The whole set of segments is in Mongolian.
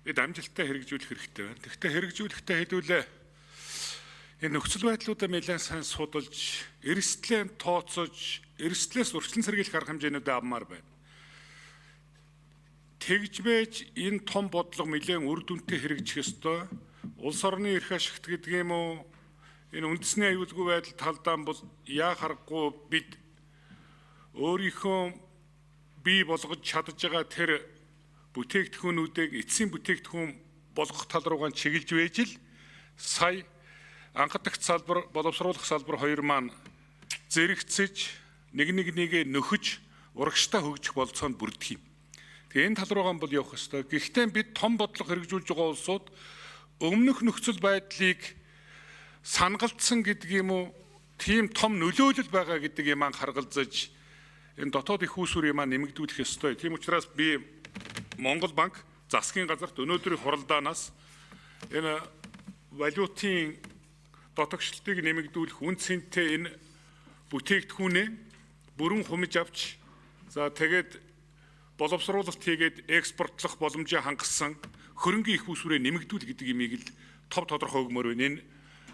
бид амжилттай хэрэгжүүлэх хэрэгтэй байна. Гэхдээ хэрэгжүүлэхдээ хэдүүлээ энэ нөхцөл байдлуудаа нэлээд сайн судалж, эрсдлээ тооцож, эрсдлээс урьдчилан сэргийлэх арга хэмжээнүүдээ авмаар байна. Тэгж байж энэ том бодлого нэлээд үр дүнтэй хэрэгжих ёстой. Улс орны эрх ашигт гэдэг юм уу? Энэ үндэсний аюулгүй байдал талдаа бол яа харахгүй бид өөрийнхөө бий болгож чадж байгаа тэр бүтээгдэхүүнүүдийг эцсийн бүтээгдэхүүн болгох тал руугаа чиглэж байж л сая анхадагч салбар, боловсруулах салбар хоёр маань зэрэгцэж нэгээ нөхөж урагштай хөгжих болцоонд бүрдэх юм. Тэгээ энэ тал руугаа бол явах ёстой. Гэхдээ бид том бодлого хэрэгжүүлж байгаа улсууд өмнөх нөхцөл байдлыг сангалдсан гэдэг юм уу, тийм том нөлөөлөл байгаа гэдэг юм харгалзаж энэ дотоод их үүсвэрийг маань нэмэгдүүлэх ёстой. Тийм учраас би Монгол банк засгийн газарт өнөөдрийн хуралдаанаас энэ валютын дотогшлтыг нэмэгдүүлэх үн цэнтэй энэ бүтээгдэхүүнээ бүрэн хумж авч за тэгээд боловсруулалт хийгээд экспортлох боломжийг хангасан хөрөнгийн их үүсвэрээ нэмэгдүүл гэдэг имийг л тодорхой өгмөр байна. Энэ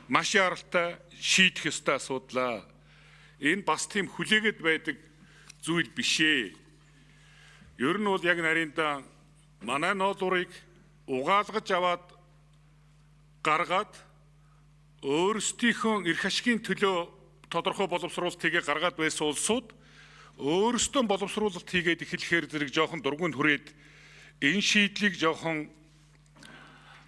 маш яралтай шийдэх ёстой асуудал. Энэ бас тийм хүлээгээд байдаг зүйл биш ээ. Ер нь бол яг нарийнда манай ноолуурыг угаалгаж аваад гаргаад өөрсдийнхөө эрх ашигын төлөө тодорхой боловсруулалт хийгээ гаргаад байсан улсууд өөрсдөө боловсруулалт хийгээд эхлэхээр зэрэг жоохон дургуйнд хүрээд энэ шийдлийг жоохон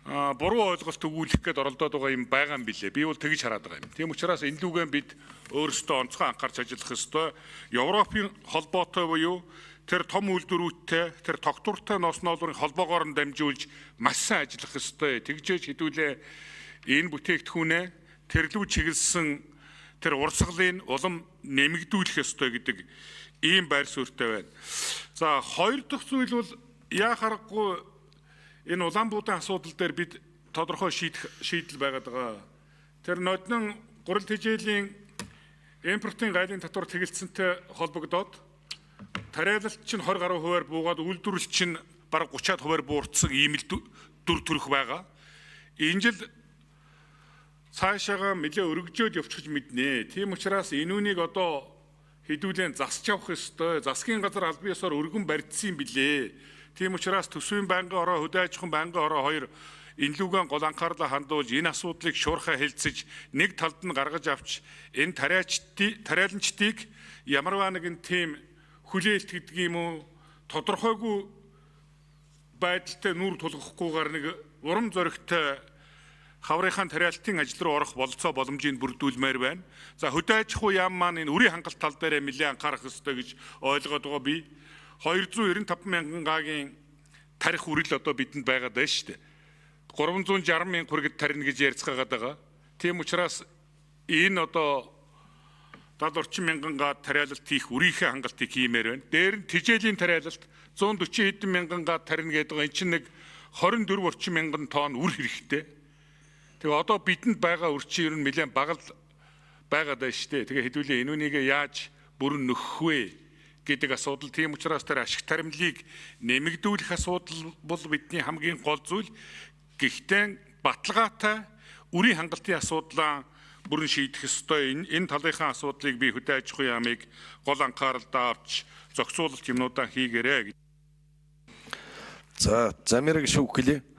буруу ойлголт өгүүлэх гээд оролдоод байгаа юм байгаа юм билээ. Би бол тэгж хараад байгаа юм. Тийм учраас энэ лүгэн бид өөрсдөө онцгой анхаарч ажиллах ёстой. Европын холбоотой буюу тэр том үйлдвэрүүдтэй, тэр тогтвортой ноос ноолуурын холбоогоор нь дамжуулж маш сайн ажиллах ёстой. Тэгжээж хэдүүлээ энэ бүтээгдэхүүнээ тэрлүү чиглэсэн тэр урсгалын улам нэмэгдүүлэх ёстой гэдэг ийм байр суурьтай байна. За хоёр дахь зүйл бол яа харахгүй энэ Улаанбуудын асуудал дээр бид тодорхой шийдэл байгаад байгаа. Тэр ноднон гурил тэжээлийн импортын гайлын татвар тэгэлцэнтэй холбогдоод тариалалт чинь 20 гаруй хувиар буугаад үйлдвэрлэл чинь бараг 30-аад хувиар буурсан ийм л дүр төрх байгаа. Энэ жил цаашаага нэлээ өргөжөөд явчихж мэднэ. Тийм учраас энүүнийг одоо хэдүүлэн засч явах ёстой. Засгийн газар албан ёсоор өргөн барьдсан юм билээ. Тийм учраас төсвийн байнгын ороо, хөдөө аж ахуйн байнгын ороо хоёр энэ лүгэн гол анхаарлаа хандуулж энэ асуудлыг шуурхай хэлцэж нэг талд нь гаргаж авч энэ тариаланчдыг ямарваа нэгэн тийм хүлээлт гэдэг юм уу тодорхойгүй байдалтай нүүр тулгахгүйгээр нэг урам зоригтой хаврынхаа тариалтын ажил руу орох болцоо боломжийг бүрдүүлмээр байна. За хөдөө аж ахуй яам маань энэ үрийн хангалт тал дээр нэлээд анхаарах ёстой гэж ойлгоод байгаа би. 295 мянган гагийн тарих үрэл одоо бидэнд байгаад байна шүү дээ. 360 мянга хүргэд тарина гэж ярьцгаагаад байгаа. Тийм учраас энэ одоо 70 орчим мянган га тариалалт хийх үрийнхээ хангалтыг хиймээр байна. Дээр нь тижээлийн тариалалт 140 хэдэн мянган га тарина гэдэг байгаа. Энд чинь нэг 24 орчим мянган тонн үр хэрэгтэй. Тэгээ одоо бидэнд байгаа үрчин ер нь нэлээд бага л байгаад байна шүү дээ. Тэгээ хэдүүлээ энүүнийг яаж бүрэн нөхөх вэ гэдэг асуудал. Тийм учраас тэр ашиг таримлыг нэмэгдүүлэх асуудал бол бидний хамгийн гол зүйл. Гэхдээ баталгаатай үрийн хангалтын асуудлаа бүрэн шийдэх ёстой. Энэ талынхаа асуудлыг би хөдөө аж ахуйн яамыг гол анхааралдаа авч зохицуулалт юмнуудаа хийгээрэй. За замираг шүүхлээ.